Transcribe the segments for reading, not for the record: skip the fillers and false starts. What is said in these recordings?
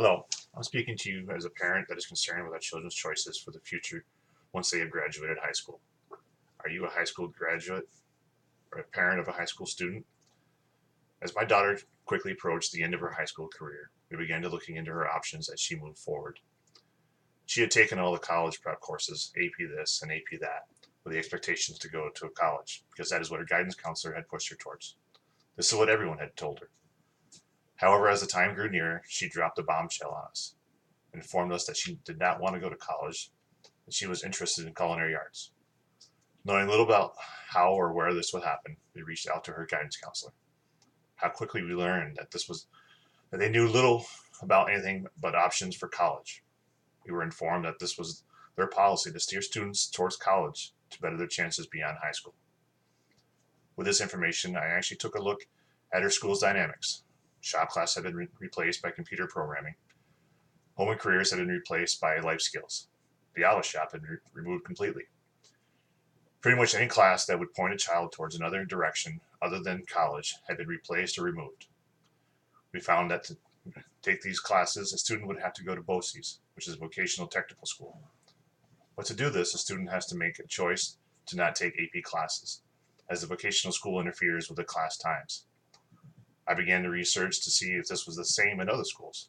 Hello, I'm speaking to you as a parent that is concerned with our children's choices for the future once they have graduated high school. Are you a high school graduate or a parent of a high school student? As my daughter quickly approached the end of her high school career, we began to looking into her options as she moved forward. She had taken all the college prep courses, AP this and AP that, with the expectations to go to a college, because that is what her guidance counselor had pushed her towards. This is what everyone had told her. However, as the time grew near, she dropped a bombshell on us, informed us that she did not want to go to college, and she was interested in culinary arts. Knowing little about how or where this would happen, we reached out to her guidance counselor. How quickly we learned that they knew little about anything but options for college. We were informed that this was their policy to steer students towards college to better their chances beyond high school. With this information, I actually took a look at her school's dynamics. Shop class had been replaced by computer programming. Home and careers had been replaced by life skills. The auto shop had been removed completely. Pretty much any class that would point a child towards another direction other than college had been replaced or removed. We found that to take these classes, a student would have to go to BOCES, which is a vocational technical school. But to do this, a student has to make a choice to not take AP classes, as the vocational school interferes with the class times. I began to research to see if this was the same in other schools.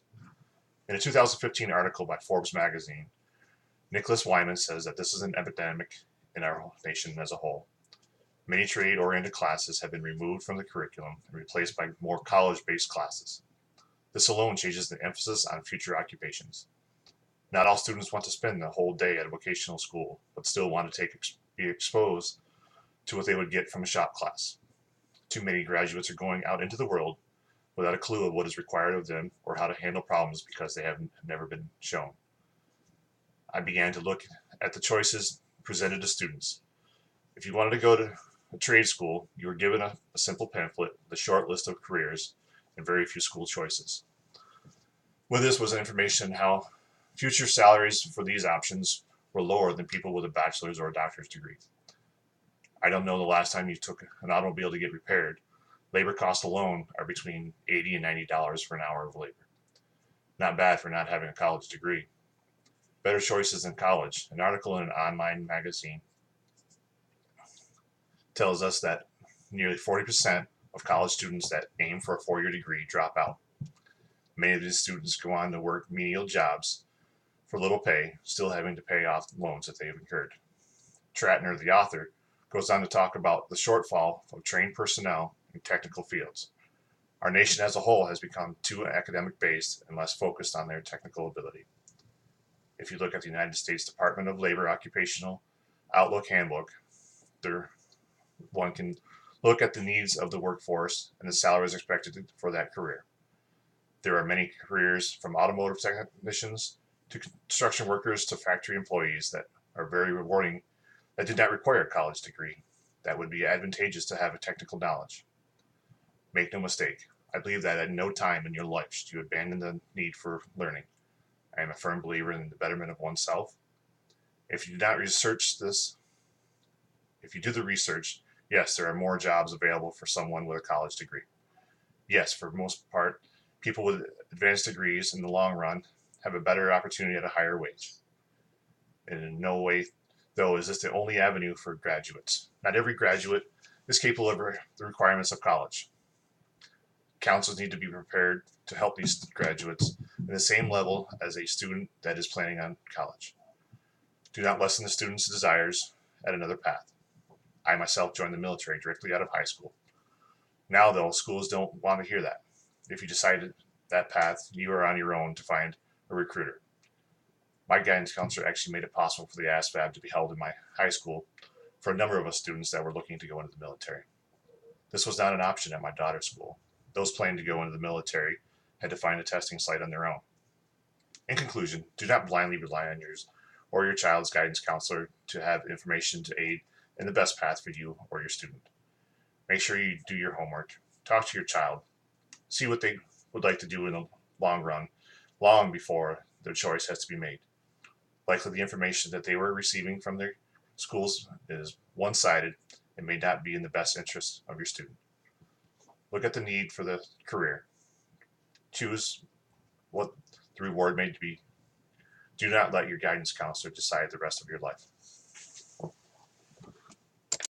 In a 2015 article by Forbes magazine, Nicholas Wyman says that this is an epidemic in our nation as a whole. Many trade-oriented classes have been removed from the curriculum and replaced by more college-based classes. This alone changes the emphasis on future occupations. Not all students want to spend the whole day at a vocational school, but still want to be exposed to what they would get from a shop class. Too many graduates are going out into the world without a clue of what is required of them or how to handle problems because they have never been shown. I began to look at the choices presented to students. If you wanted to go to a trade school, you were given a simple pamphlet, the short list of careers, and very few school choices. With this was information how future salaries for these options were lower than people with a bachelor's or a doctor's degree. I don't know the last time you took an automobile to get repaired. Labor costs alone are between $80 and $90 for an hour of labor. Not bad for not having a college degree. Better choices than college. An article in an online magazine tells us that nearly 40% of college students that aim for a four-year degree drop out. Many of these students go on to work menial jobs for little pay, still having to pay off loans that they have incurred. Tratner, the author, goes on to talk about the shortfall of trained personnel in technical fields. Our nation as a whole has become too academic based and less focused on their technical ability. If you look at the United States Department of Labor Occupational Outlook Handbook, one can look at the needs of the workforce and the salaries expected for that career. There are many careers from automotive technicians to construction workers to factory employees that are very rewarding that did not require a college degree. That would be advantageous to have a technical knowledge. Make no mistake, I believe that at no time in your life should you abandon the need for learning. I am a firm believer in the betterment of oneself. If you do not research this, if you do the research, yes, there are more jobs available for someone with a college degree. Yes, for the most part, people with advanced degrees in the long run have a better opportunity at a higher wage. And in no way, though, is this the only avenue for graduates. Not every graduate is capable of the requirements of college. Councils need to be prepared to help these graduates at the same level as a student that is planning on college. Do not lessen the student's desires at another path. I myself joined the military directly out of high school. Now, though, schools don't want to hear that. If you decided that path, you are on your own to find a recruiter. My guidance counselor actually made it possible for the ASVAB to be held in my high school for a number of us students that were looking to go into the military. This was not an option at my daughter's school. Those planning to go into the military had to find a testing site on their own. In conclusion, do not blindly rely on yours or your child's guidance counselor to have information to aid in the best path for you or your student. Make sure you do your homework. Talk to your child. See what they would like to do in the long run, long before their choice has to be made. Likely the information that they were receiving from their schools is one-sided and may not be in the best interest of your student. Look at the need for the career. Choose what The reward may be do not let your guidance counselor decide the rest of your life.